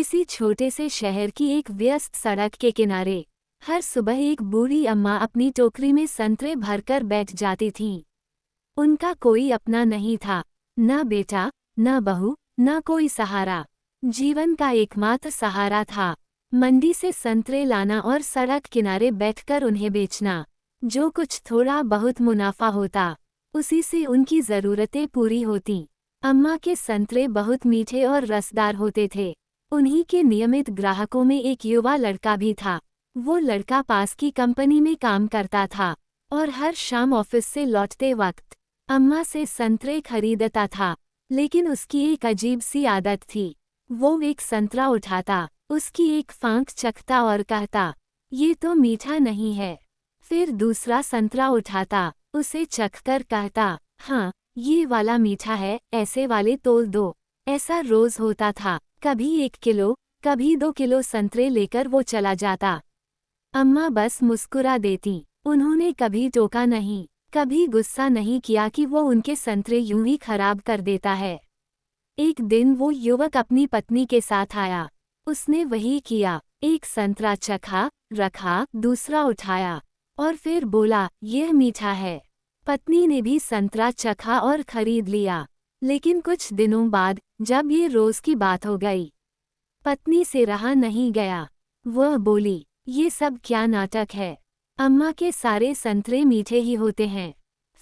किसी छोटे से शहर की एक व्यस्त सड़क के किनारे हर सुबह एक बूढ़ी अम्मा अपनी टोकरी में संतरे भरकर बैठ जाती थीं। उनका कोई अपना नहीं था, न बेटा, न बहू, न कोई सहारा। जीवन का एकमात्र सहारा था मंडी से संतरे लाना और सड़क किनारे बैठकर उन्हें बेचना। जो कुछ थोड़ा बहुत मुनाफा होता, उसी से उनकी ज़रूरतें पूरी होतीं। अम्मा के संतरे बहुत मीठे और रसदार होते थे। उन्हीं के नियमित ग्राहकों में एक युवा लड़का भी था। वो लड़का पास की कंपनी में काम करता था और हर शाम ऑफिस से लौटते वक्त अम्मा से संतरे खरीदता था। लेकिन उसकी एक अजीब सी आदत थी। वो एक संतरा उठाता, उसकी एक फांक चखता और कहता, ये तो मीठा नहीं है। फिर दूसरा संतरा उठाता, उसे चखकर कहता, हाँ, ये वाला मीठा है, ऐसे वाले तोल दो। ऐसा रोज होता था। कभी 1 किलो, कभी 2 किलो संतरे लेकर वो चला जाता। अम्मा बस मुस्कुरा देती। उन्होंने कभी टोका नहीं, कभी गुस्सा नहीं किया कि वो उनके संतरे यूं ही खराब कर देता है। एक दिन वो युवक अपनी पत्नी के साथ आया। उसने वही किया, एक संतरा चखा, रखा, दूसरा उठाया और फिर बोला, यह मीठा है। पत्नी ने भी संतरा चखा और खरीद लिया। लेकिन कुछ दिनों बाद जब ये रोज की बात हो गई, पत्नी से रहा नहीं गया। वह बोली, ये सब क्या नाटक है? अम्मा के सारे संतरे मीठे ही होते हैं,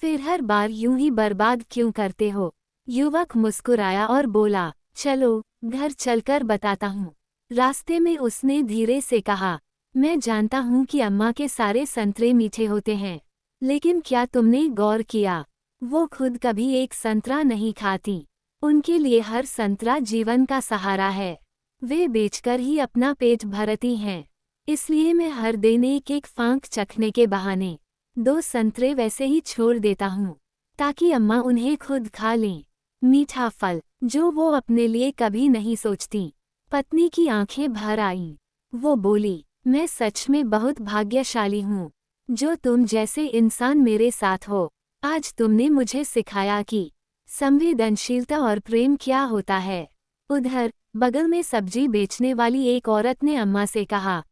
फिर हर बार यूं ही बर्बाद क्यों करते हो? युवक मुस्कुराया और बोला, चलो घर चलकर बताता हूँ। रास्ते में उसने धीरे से कहा, मैं जानता हूँ कि अम्मा के सारे संतरे मीठे होते हैं, लेकिन क्या तुमने गौर किया, वो खुद कभी एक संतरा नहीं खाती। उनके लिए हर संतरा जीवन का सहारा है। वे बेचकर ही अपना पेट भरती हैं। इसलिए मैं हर दिन एक एक फांक चखने के बहाने 2 संतरे वैसे ही छोड़ देता हूँ, ताकि अम्मा उन्हें खुद खा लें। मीठा फल, जो वो अपने लिए कभी नहीं सोचती। पत्नी की आंखें भर आईं। वो बोली, मैं सच में बहुत भाग्यशाली हूँ जो तुम जैसे इंसान मेरे साथ हो। आज तुमने मुझे सिखाया कि संवेदनशीलता और प्रेम क्या होता है। उधर बगल में सब्जी बेचने वाली एक औरत ने अम्मा से कहा,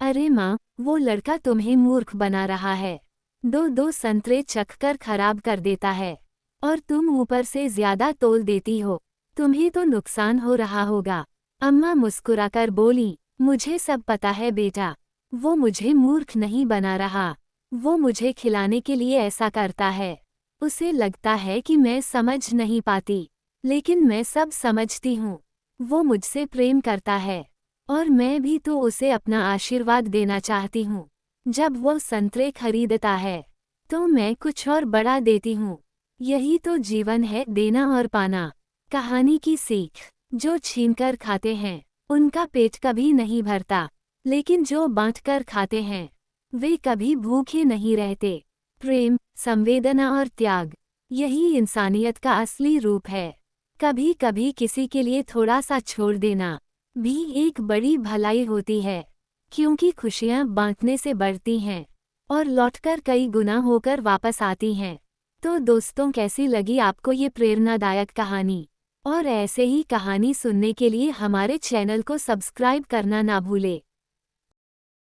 अरे माँ, वो लड़का तुम्हें मूर्ख बना रहा है। 2-2 संतरे चखकर खराब कर देता है और तुम ऊपर से ज्यादा तोल देती हो। तुम्हें तो नुकसान हो रहा होगा। अम्मा मुस्कुराकर बोली, मुझे सब पता है बेटा। वो मुझे मूर्ख नहीं बना रहा, वो मुझे खिलाने के लिए ऐसा करता है। उसे लगता है कि मैं समझ नहीं पाती, लेकिन मैं सब समझती हूँ। वो मुझसे प्रेम करता है और मैं भी तो उसे अपना आशीर्वाद देना चाहती हूँ। जब वो संतरे खरीदता है तो मैं कुछ और बढ़ा देती हूँ। यही तो जीवन है, देना और पाना। कहानी की सीख, जो छीनकर खाते हैं उनका पेट कभी नहीं भरता, लेकिन जो बांटकर खाते हैं वे कभी भूखे नहीं रहते। प्रेम, संवेदना और त्याग, यही इंसानियत का असली रूप है। कभी कभी किसी के लिए थोड़ा सा छोड़ देना भी एक बड़ी भलाई होती है, क्योंकि खुशियाँ बांटने से बढ़ती हैं और लौटकर कई गुना होकर वापस आती हैं। तो दोस्तों, कैसी लगी आपको ये प्रेरणादायक कहानी? और ऐसे ही कहानी सुनने के लिए हमारे चैनल को सब्सक्राइब करना ना भूले।